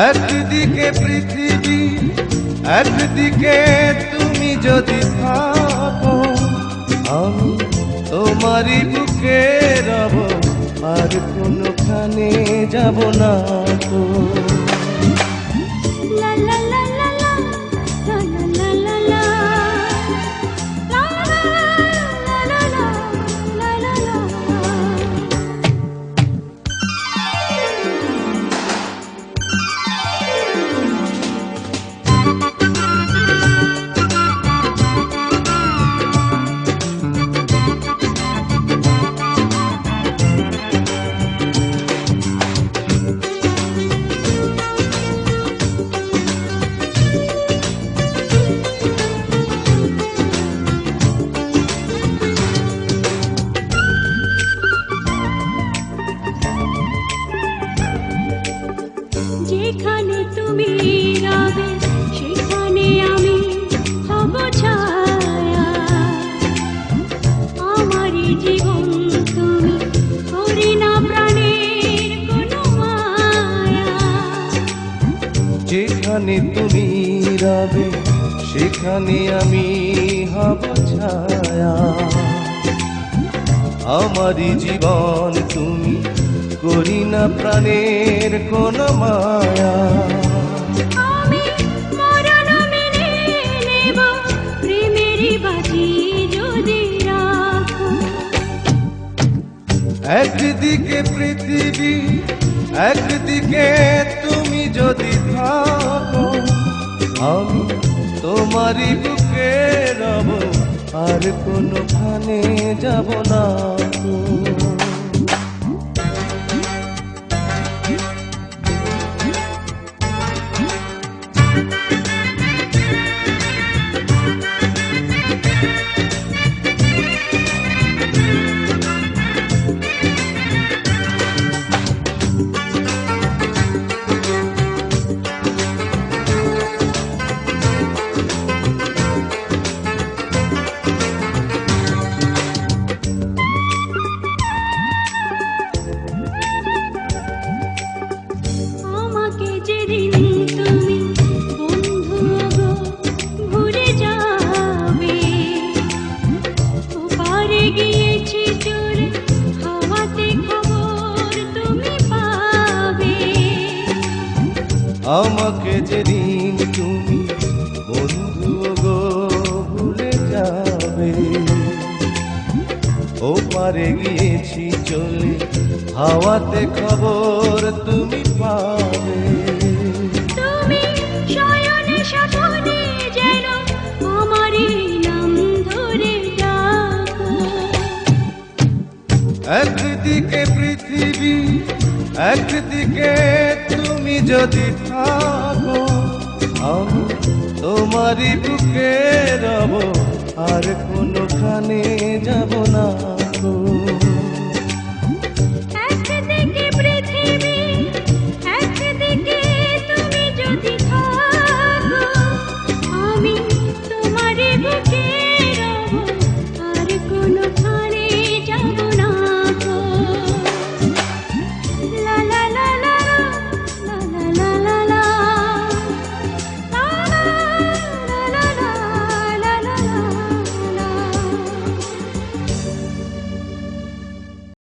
একদিকে পৃথিবী, একদিকে তুমি যদি থাকো, আমি তোমারই বুকে রব, আর কোনোখানে যাব না তো। যেখানে তুমি রবে সেখানে আমি হব ছায়া, আমারই জীবন তুমি করি না প্রাণের কোনো মায়া। যেখানে তুমি রবে সেখানে আমি হব ছায়া, আমারই জীবন তুমি করি না প্রাণের কোনো মায়া। আমি মরণ মেনে নেব প্রেমেরই বাজি যদি রাখো। একদিকে পৃথিবী, একদিকে তুমি যদি থাকো, আমি তোমারই বুকে রব, আর কোনোখানে যাব না তো। আমাকে যেদিন তুমি বন্ধু গো ভুলে যাবে, ও পারে গিয়েছি চলে হাওয়াতে খবর তুমি পাবে। তুমি শয়নে স্বপ্নে যেন আমারই নাম ধরে ডাকো। একদিকে পৃথিবী, একদিকে তুমি যদি থাকো, আমি তোমারই বুকে রব, আর কোনোখানে যাব না।